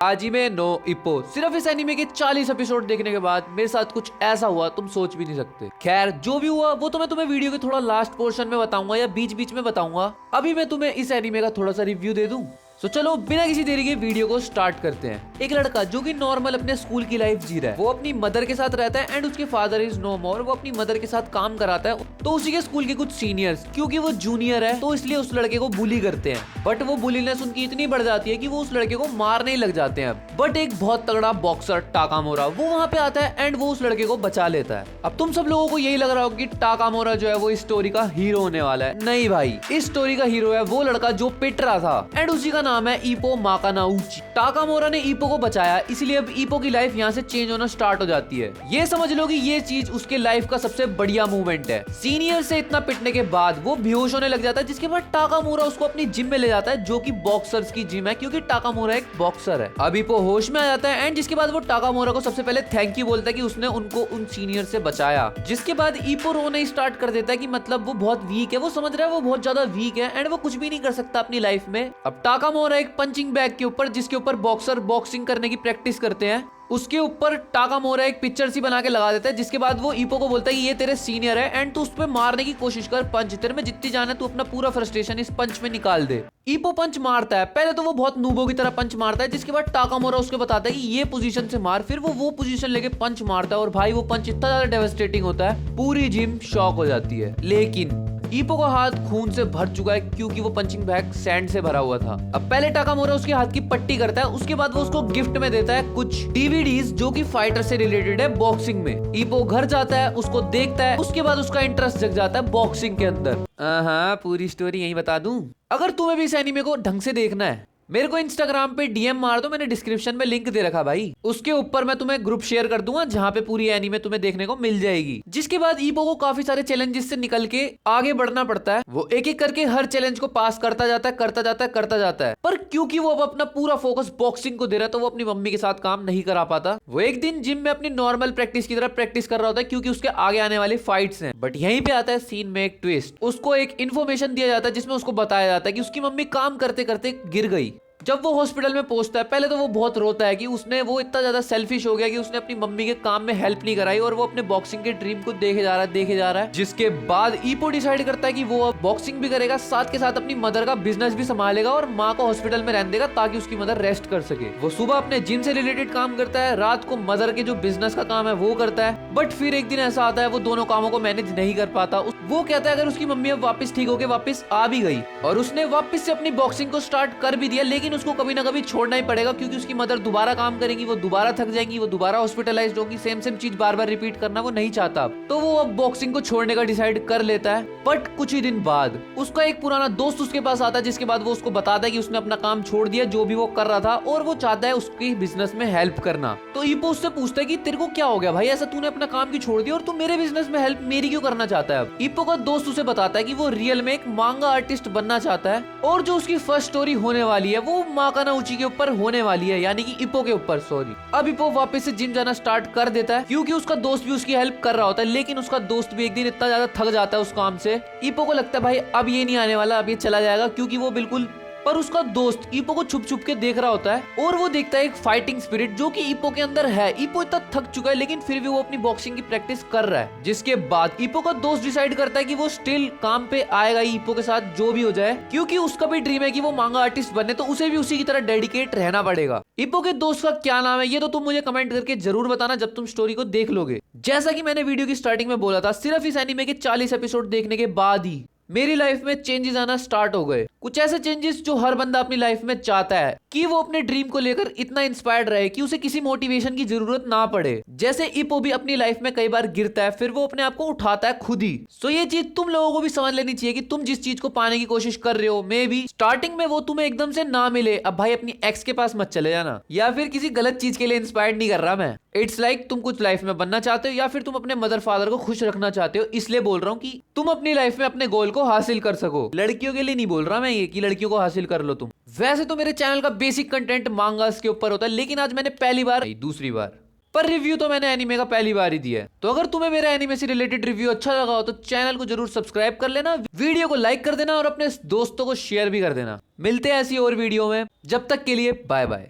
आज ही में नो इप्पो। सिर्फ इस एनीमे के 40 एपिसोड देखने के बाद मेरे साथ कुछ ऐसा हुआ तुम सोच भी नहीं सकते। खैर जो भी हुआ वो तो मैं तुम्हें वीडियो के थोड़ा लास्ट पोर्शन में बताऊंगा या बीच बीच में बताऊंगा। अभी मैं तुम्हें इस एनीमे का थोड़ा सा रिव्यू दे दूं। तो चलो बिना किसी देरी के वीडियो को स्टार्ट करते हैं। एक लड़का जो कि नॉर्मल अपने स्कूल की लाइफ जी रहा है, वो अपनी मदर के साथ रहता है एंड उसके फादर इज नो मोर। वो अपनी मदर के साथ काम कराता है। तो उसी के स्कूल के कुछ सीनियर्स, क्योंकि वो जूनियर है तो इसलिए उस लड़के को बुली करते हैं। बट वो बुलीनेस उनकी इतनी बढ़ जाती है कि वो उस लड़के को मारने ही लग जाते हैं। बट एक बहुत तगड़ा बॉक्सर टाकामोरा वो वहाँ पे आता है एंड वो उस लड़के को बचा लेता है। अब तुम सब लोगों को यही लग रहा होगा कि टाकामोरा जो है वो इस स्टोरी का हीरो होने वाला है। नहीं भाई, इस स्टोरी का हीरो है वो लड़का जो पिट रहा था एंड उसी का नाम है इप्पो माकानाउची। टाकामोरा ने इप्पो को बचाया, इसलिए अब इप्पो की लाइफ यहाँ से चेंज होना स्टार्ट हो जाती है। ये समझ लो कि ये चीज उसके लाइफ का सबसे बढ़िया मूवमेंट है। सीनियर से इतना पिटने के बाद वो बेहोश होने लग जाता है, जिसके बाद टाकामोरा उसको अपनी जिम में ले जाता है जो कि बॉक्सर्स की जिम है, क्योंकि टाकामोरा एक बॉक्सर है। अब इप्पो होश में आ जाता है एंड जिसके बाद वो टाकामोरा को सबसे पहले थैंक यू बोलता है कि उसने उनको उन सीनियर से बचाया। जिसके बाद इप्पो रोना स्टार्ट कर देता है कि मतलब वो बहुत वीक है, वो समझ रहा है वो बहुत ज्यादा वीक है एंड वो कुछ भी नहीं कर सकता अपनी लाइफ में। अब टाकामोरा एक पंचिंग बैग के ऊपर, जिसके ऊपर बॉक्सर बॉक्सिंग करने की प्रैक्टिस करते हैं, उसके ऊपर टाकामोरा एक पिक्चर सी बना के लगा देता है। जिसके बाद वो इप्पो को बोलता है कि ये तेरे सीनियर है एंड तू उस पे मारने की कोशिश कर, पंच तेरे में जितनी जान है तू अपना पूरा फ्रस्ट्रेशन इस पंच में निकाल दे। इप्पो पंच मारता है, पहले तो वो बहुत नूबो की तरह पंच मारता है, जिसके बाद टाकामोरा उसको बताता है कि ये पोजीशन से मार। फिर वो पोजीशन लेके पंच मारता है और भाई वो पंच इतना ज्यादा डेवास्टेटिंग होता है पूरी जिम शॉक हो जाती है। लेकिन इप्पो का हाथ खून से भर चुका है क्योंकि वो पंचिंग बैग सैंड से भरा हुआ था। अब पहले टाकामोरा उसके हाथ की पट्टी करता है, उसके बाद वो उसको गिफ्ट में देता है कुछ डीवीडीज जो कि फाइटर से रिलेटेड है बॉक्सिंग में। इप्पो घर जाता है, उसको देखता है, उसके बाद उसका इंटरेस्ट जग जाता है बॉक्सिंग के अंदर। हाँ, पूरी स्टोरी यही बता दूं। अगर तुम्हें भी इस एनीमे को ढंग से देखना है, मेरे को इंस्टाग्राम पे डीएम मार दो, मैंने डिस्क्रिप्शन में लिंक दे रखा भाई। उसके ऊपर मैं तुम्हें ग्रुप शेयर कर दूंगा जहाँ पे पूरी एनीमे तुम्हें देखने को मिल जाएगी। जिसके बाद इप्पो को काफी सारे चैलेंजेस से निकल के आगे बढ़ना पड़ता है। वो एक एक करके हर चैलेंज को पास करता जाता है, करता जाता है, करता जाता है। पर क्योंकि वो अब अपना पूरा फोकस बॉक्सिंग को दे रहा है तो वो अपनी मम्मी के साथ काम नहीं करा पाता। वो एक दिन जिम में अपनी नॉर्मल प्रैक्टिस की तरह प्रैक्टिस कर रहा होता है क्योंकि उसके आगे आने वाली फाइट्स हैं। बट यहीं पे आता है सीन में एक ट्विस्ट। उसको एक इन्फॉर्मेशन दिया जाता है जिसमें उसको बताया जाता है कि उसकी मम्मी काम करते करते गिर गई। जब वो हॉस्पिटल में पहुंचता है, पहले तो वो बहुत रोता है कि उसने वो इतना ज्यादा सेल्फिश हो गया कि उसने अपनी मम्मी के काम में हेल्प नहीं कराई और वो अपने बॉक्सिंग के ड्रीम को देखे जा रहा है। जिसके बाद इप्पो डिसाइड करता है कि वो अब बॉक्सिंग भी करेगा, साथ के साथ अपनी मदर का बिजनेस भी संभालेगा और माँ को हॉस्पिटल में रहने देगा ताकि उसकी मदर रेस्ट कर सके। वो सुबह अपने जिम से रिलेटेड काम करता है, रात को मदर के जो बिजनेस का काम है वो करता है। बट फिर एक दिन ऐसा आता है वो दोनों कामों को मैनेज नहीं कर पाता। वो कहता है अगर उसकी मम्मी अब वापस ठीक होके वापस आ भी गई और उसने वापस से अपनी बॉक्सिंग को स्टार्ट कर भी दिया, लेकिन उसको कभी ना कभी छोड़ना ही पड़ेगा क्योंकि उसकी मदर दोबारा काम करेंगी, वो दोबारा थक जाएंगी, वो दोबारा हॉस्पिटलाइज्ड होंगी। सेम चीज बार बार रिपीट करना वो नहीं चाहता। तो वो अब बॉक्सिंग को छोड़ने का डिसाइड कर लेता है। बट कुछ ही दिन बाद उसका एक पुराना दोस्त उसके पास आता है, जिसके बाद वो उसको बताता है कि उसने अपना काम छोड़ दिया जो भी वो कर रहा था और वो चाहता है उसकी बिजनेस में हेल्प करना। तो इप्पो उससे पूछता है कि तेरे को क्या हो गया भाई, ऐसा तूने अपना काम क्यों छोड़ दिया और तू मेरे बिजनेस में हेल्प मेरी क्यों करना चाहता है। अब इप्पो का दोस्त उसे बताता है कि वो रियल में एक मांगा आर्टिस्ट बनना चाहता है और जो उसकी फर्स्ट स्टोरी होने वाली है वो माकानाउची के ऊपर होने वाली है, यानी कि इप्पो के ऊपर। सॉरी। अब इप्पो वापस से जिम जाना स्टार्ट कर देता है क्योंकि उसका दोस्त भी उसकी हेल्प कर रहा होता है। लेकिन उसका दोस्त भी एक दिन इतना ज्यादा थक जाता है उस काम से, इप्पो को लगता है भाई अब ये नहीं आने वाला, अब ये चला जाएगा, क्योंकि वो बिल्कुल। पर उसका दोस्त इप्पो को छुप छुप के देख रहा होता है और वो देखता है एक फाइटिंग स्पिरिट जो कि इप्पो के अंदर है। इप्पो इतना थक चुका है लेकिन फिर भी वो अपनी बॉक्सिंग की प्रैक्टिस कर रहा है। जिसके बाद इप्पो का दोस्त डिसाइड करता है कि वो स्टिल काम पे आएगा इप्पो के साथ जो भी हो जाए, क्योंकि उसका भी ड्रीम है कि वो मांगा आर्टिस्ट बने, तो उसे भी उसी की तरह डेडिकेट रहना पड़ेगा। इप्पो के दोस्त का क्या नाम है ये तो तुम मुझे कमेंट करके जरूर बताना जब तुम स्टोरी को देख लोगे। जैसा कि मैंने वीडियो की स्टार्टिंग में बोला था, सिर्फ इस एनीमे के 40 एपिसोड देखने के बाद ही मेरी लाइफ में चेंजेस आना स्टार्ट हो गए। कुछ ऐसे चेंजेस जो हर बंदा अपनी लाइफ में चाहता है कि वो अपने ड्रीम को लेकर इतना इंस्पायर्ड रहे कि उसे किसी मोटिवेशन की जरूरत ना पड़े। जैसे इप्पो भी अपनी लाइफ में कई बार गिरता है, फिर वो अपने आप को उठाता है खुद ही। सो ये चीज तुम लोगों को भी समझ लेनी चाहिए कि तुम जिस चीज को पाने की कोशिश कर रहे हो, मे बी स्टार्टिंग में वो तुम्हें एकदम से ना मिले। अब भाई अपनी एक्स के पास मत चले जाना, या फिर किसी गलत चीज के लिए इंस्पायर्ड नहीं कर रहा मैं। इट्स लाइक तुम कुछ लाइफ में बनना चाहते हो या फिर तुम अपने मदर फादर को खुश रखना चाहते हो, इसलिए बोल रहा हूँ कि तुम अपनी लाइफ में अपने गोल को हासिल कर सको। लड़कियों के लिए नहीं बोल रहा मैं ये कि लड़कियों को हासिल कर लो तुम। वैसे तो मेरे चैनल का बेसिक कंटेंट मांगास के ऊपर होता है, लेकिन आज मैंने दूसरी बार पर रिव्यू तो मैंने एनीमे का पहली बार ही दिया है। तो अगर तुम्हें मेरा एनीमे से रिलेटेड रिव्यू अच्छा लगा हो तो चैनल को जरूर सब्सक्राइब कर लेना, वीडियो को लाइक कर देना और अपने दोस्तों को शेयर भी कर देना। मिलते हैं ऐसी और वीडियो में, जब तक के लिए बाय बाय।